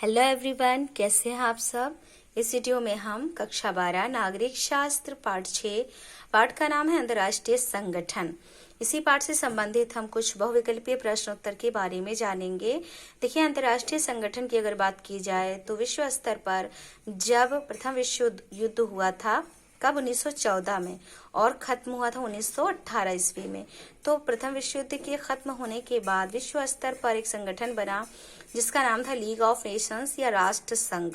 Hello everyone, कैसे हैं आप सब। इस वीडियो में हम कक्षा 12 नागरिक शास्त्र पाठ 6 पाठ का नाम है अंतर्राष्ट्रीय संगठन। इसी पाठ से संबंधित हम कुछ बहुविकल्पीय प्रश्नोत्तर के बारे में जानेंगे। देखिए, अंतर्राष्ट्रीय संगठन की अगर बात की जाए तो विश्व स्तर पर जब प्रथम विश्व युद्ध हुआ था, कब 1914 में, और खत्म हुआ था 1918 ईस्वी में। तो प्रथम विश्व युद्ध के खत्म होने के बाद विश्व स्तर पर एक संगठन बना जिसका नाम था लीग ऑफ नेशंस या राष्ट्र संघ,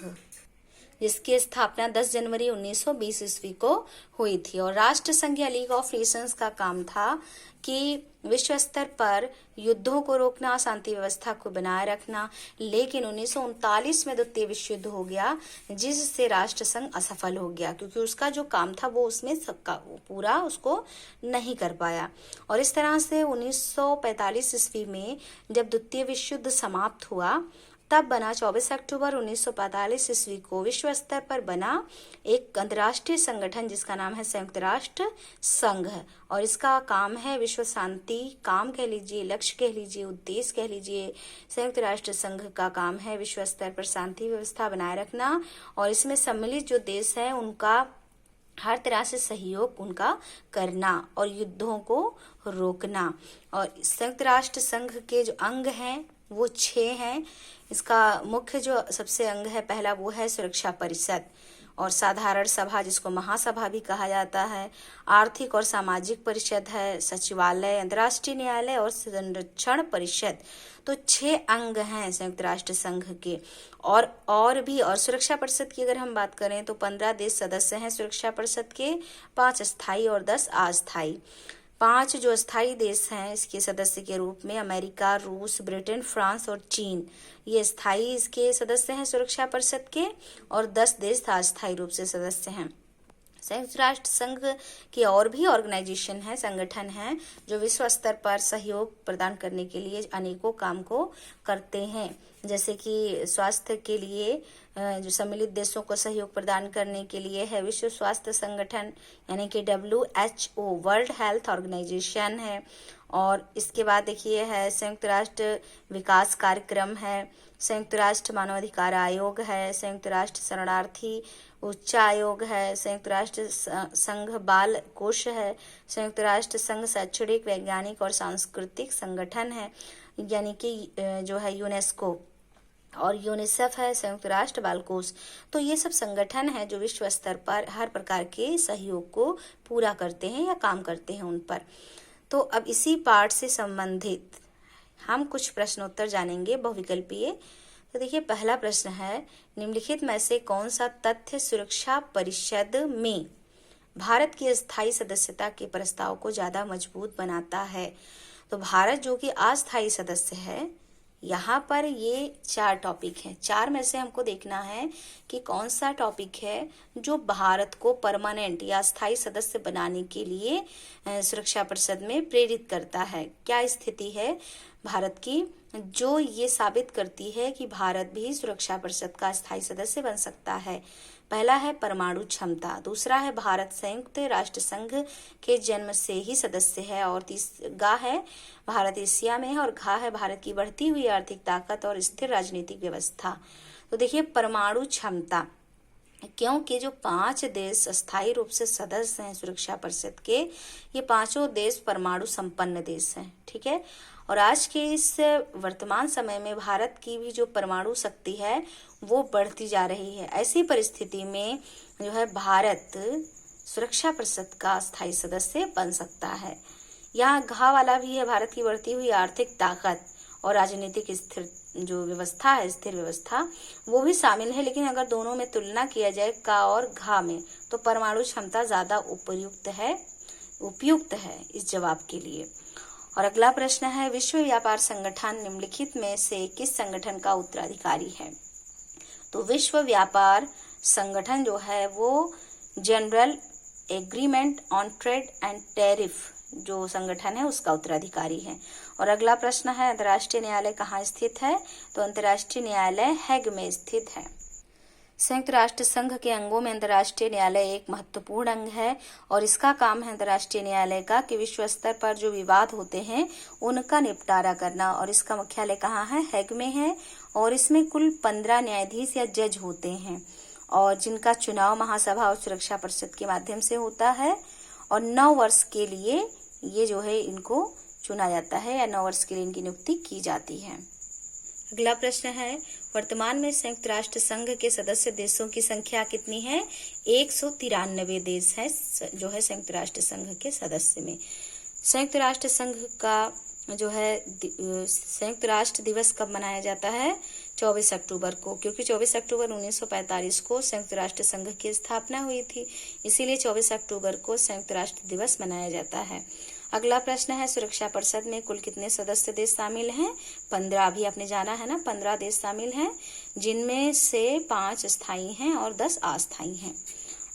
जिसकी स्थापना 10 जनवरी 1920 ईस्वी को हुई थी। और राष्ट्र संघ या लीग ऑफ नेशंस का काम था कि विश्व स्तर पर युद्धों को रोकना, शांति व्यवस्था को बनाए रखना। लेकिन 1939 में द्वितीय विश्व युद्ध हो गया, जिससे राष्ट्र संघ असफल हो गया, क्योंकि उसका जो काम था वो उसमें पूरा उसको नहीं कर पाया। और इस तरह से 1945 ईस्वी में जब द्वितीय विश्व युद्ध समाप्त हुआ, तब बना 24 अक्टूबर 1945 ईस्वी को विश्व स्तर पर बना एक अंतर्राष्ट्रीय संगठन जिसका नाम है संयुक्त राष्ट्र संघ। और इसका काम है विश्व शांति, काम कह लीजिए, लक्ष्य कह लीजिए, उद्देश्य कह लीजिए। संयुक्त राष्ट्र संघ का काम है विश्व स्तर पर शांति व्यवस्था बनाए रखना, और इसमें सम्मिलित जो देश हैं उनका हर तरह से सहयोग उनका करना और युद्धों को रोकना। और संयुक्त राष्ट्र संघ के जो अंग हैं वो 6 हैं। इसका मुख्य जो सबसे अंग है, पहला वो है सुरक्षा परिषद और साधारण सभा, जिसको महासभा भी कहा जाता है। आर्थिक और सामाजिक परिषद है, सचिवालय, अंतर्राष्ट्रीय न्यायालय और संरक्षण परिषद। तो 6 अंग हैं संयुक्त राष्ट्र संघ के। और भी सुरक्षा परिषद की अगर हम बात करें तो 15 देश सदस्य हैं सुरक्षा परिषद के, 5 स्थायी और 10 अस्थायी। 5 जो स्थायी देश हैं इसके सदस्य के रूप में अमेरिका, रूस, ब्रिटेन, फ्रांस और चीन, ये स्थायी इसके सदस्य हैं सुरक्षा परिषद के, और 10 देश अस्थायी रूप से सदस्य हैं। संयुक्त राष्ट्र संघ की और भी ऑर्गेनाइजेशन है, संगठन है, जो विश्व स्तर पर सहयोग प्रदान करने के लिए अनेकों काम को करते हैं। जैसे कि स्वास्थ्य के लिए जो सम्मिलित देशों को सहयोग प्रदान करने के लिए है विश्व स्वास्थ्य संगठन, यानी कि WHO, वर्ल्ड हेल्थ ऑर्गेनाइजेशन है। और इसके बाद देखिए है संयुक्त राष्ट्र विकास कार्यक्रम है, संयुक्त राष्ट्र मानवाधिकार आयोग है, संयुक्त राष्ट्र शरणार्थी उच्च आयोग है, संयुक्त राष्ट्र संघ बाल कोष है, संयुक्त राष्ट्र संघ शैक्षणिक, वैज्ञानिक और सांस्कृतिक संगठन है, यानी कि जो है यूनेस्को, और यूनिसेफ है, संयुक्त राष्ट्र बाल कोष। तो ये सब संगठन है जो विश्व स्तर पर हर प्रकार के सहयोग को पूरा करते हैं या काम करते हैं उन पर। तो अब इसी पाठ से संबंधित हम कुछ प्रश्नोत्तर जानेंगे बहुविकल्पीय। तो देखिए, पहला प्रश्न है, निम्नलिखित में से कौन सा तथ्य सुरक्षा परिषद में भारत की स्थायी सदस्यता के प्रस्ताव को ज्यादा मजबूत बनाता है। तो भारत जो कि अस्थायी सदस्य है, यहाँ पर ये 4 टॉपिक हैं। 4 में से हमको देखना है कि कौन सा टॉपिक है जो भारत को परमानेंट या स्थायी सदस्य बनाने के लिए सुरक्षा परिषद में प्रेरित करता है। क्या स्थिति है भारत की जो ये साबित करती है कि भारत भी सुरक्षा परिषद का स्थायी सदस्य बन सकता है। पहला है परमाणु क्षमता, दूसरा है भारत संयुक्त राष्ट्र संघ के जन्म से ही सदस्य है, और तीसरा है भारत एशिया में है, और घा है भारत की बढ़ती हुई आर्थिक ताकत और स्थिर राजनीतिक व्यवस्था। तो देखिए, परमाणु क्षमता, क्योंकि जो 5 देश अस्थायी रूप से सदस्य हैं सुरक्षा परिषद के, ये 5 देश परमाणु संपन्न देश हैं, ठीक है। और आज के इस वर्तमान समय में भारत की भी जो परमाणु शक्ति है वो बढ़ती जा रही है। ऐसी परिस्थिति में जो है भारत सुरक्षा परिषद का स्थायी सदस्य बन सकता है। यहाँ घा वाला भी है, भारत की बढ़ती हुई आर्थिक ताकत और राजनीतिक स्थिर जो व्यवस्था है, स्थिर व्यवस्था, वो भी शामिल है। लेकिन अगर दोनों में तुलना किया जाए का और घा में, तो परमाणु क्षमता ज्यादा उपयुक्त है इस जवाब के लिए। और अगला प्रश्न है, विश्व व्यापार संगठन निम्नलिखित में से किस संगठन का उत्तराधिकारी है। तो विश्व व्यापार संगठन जो है वो general agreement on trade and tariff जो संगठन है उसका उत्तराधिकारी है। और अगला प्रश्न है, अंतर्राष्ट्रीय न्यायालय कहाँ स्थित है। तो अंतर्राष्ट्रीय न्यायालय हैग में स्थित है। संयुक्त राष्ट्र संघ के अंगों में अंतर्राष्ट्रीय न्यायालय एक महत्वपूर्ण अंग है, और इसका काम है अंतर्राष्ट्रीय न्यायालय का कि विश्व स्तर पर जो विवाद होते हैं उनका निपटारा करना। और इसका मुख्यालय कहाँ है, हैग में है, और इसमें कुल 15 न्यायाधीश या जज होते हैं और जिनका चुनाव महासभा और सुरक्षा परिषद के माध्यम से होता है और 9 वर्ष के लिए ये जो है इनको चुना जाता है या 9 वर्ष के लिए इनकी नियुक्ति की जाती है। अगला प्रश्न है, वर्तमान में संयुक्त राष्ट्र संघ के सदस्य देशों की संख्या कितनी है? 193 देश है जो है संयुक्त राष्ट्र संघ के सदस्य में। संयुक्त राष्ट्र संघ का जो है संयुक्त राष्ट्र दिवस कब मनाया जाता है? 24 अक्टूबर को, क्योंकि 24 अक्टूबर 1945 को संयुक्त राष्ट्र संघ की स्थापना हुई थी, इसीलिए 24 अक्टूबर को संयुक्त राष्ट्र दिवस मनाया जाता है। अगला प्रश्न है, सुरक्षा परिषद में कुल कितने सदस्य देश शामिल हैं? 15। अभी आपने जाना है ना, 15 देश शामिल हैं, जिनमें से 5 स्थायी हैं और 10 अस्थायी हैं।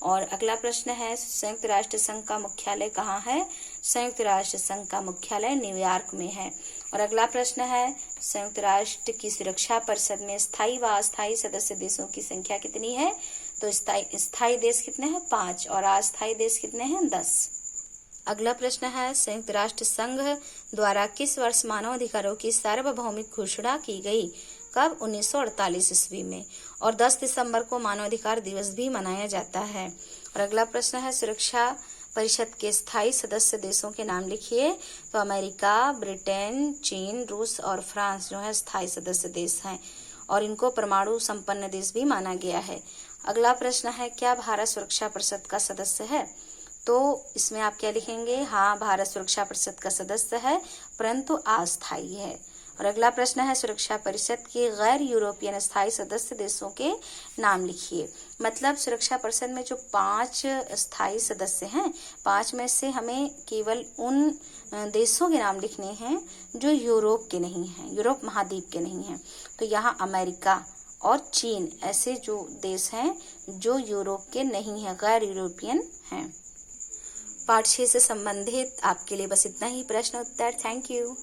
और अगला प्रश्न है, संयुक्त राष्ट्र संघ का मुख्यालय कहाँ है? संयुक्त राष्ट्र संघ का मुख्यालय न्यूयॉर्क में है। और अगला प्रश्न है, संयुक्त राष्ट्र की सुरक्षा परिषद में स्थायी व अस्थायी सदस्य देशों की संख्या कितनी है? तो स्थायी देश कितने हैं? 5 और अस्थायी देश कितने हैं? 10। अगला प्रश्न है, संयुक्त राष्ट्र संघ द्वारा किस वर्ष मानव अधिकारों की सार्वभौमिक घोषणा की गई? कब? 1948 ईस्वी में। और 10 दिसंबर को मानवाधिकार दिवस भी मनाया जाता है। और अगला प्रश्न है, सुरक्षा परिषद के स्थायी सदस्य देशों के नाम लिखिए। तो अमेरिका, ब्रिटेन, चीन, रूस और फ्रांस जो है स्थायी सदस्य देश हैं और इनको परमाणु संपन्न देश भी माना गया है। अगला प्रश्न है, क्या भारत सुरक्षा परिषद का सदस्य है? तो इसमें आप क्या लिखेंगे? हाँ, भारत सुरक्षा परिषद का सदस्य है परंतु अस्थायी है। और अगला प्रश्न है, सुरक्षा परिषद के गैर यूरोपियन स्थायी सदस्य देशों के नाम लिखिए। मतलब सुरक्षा परिषद में जो 5 स्थायी सदस्य हैं, 5 में से हमें केवल उन देशों के नाम लिखने हैं जो यूरोप के नहीं हैं, यूरोप महाद्वीप के नहीं हैं। तो यहाँ अमेरिका और चीन ऐसे जो देश हैं जो यूरोप के नहीं हैं, गैर यूरोपियन हैं। पाठ 6 से संबंधित आपके लिए बस इतना ही प्रश्न उत्तर। Thank you.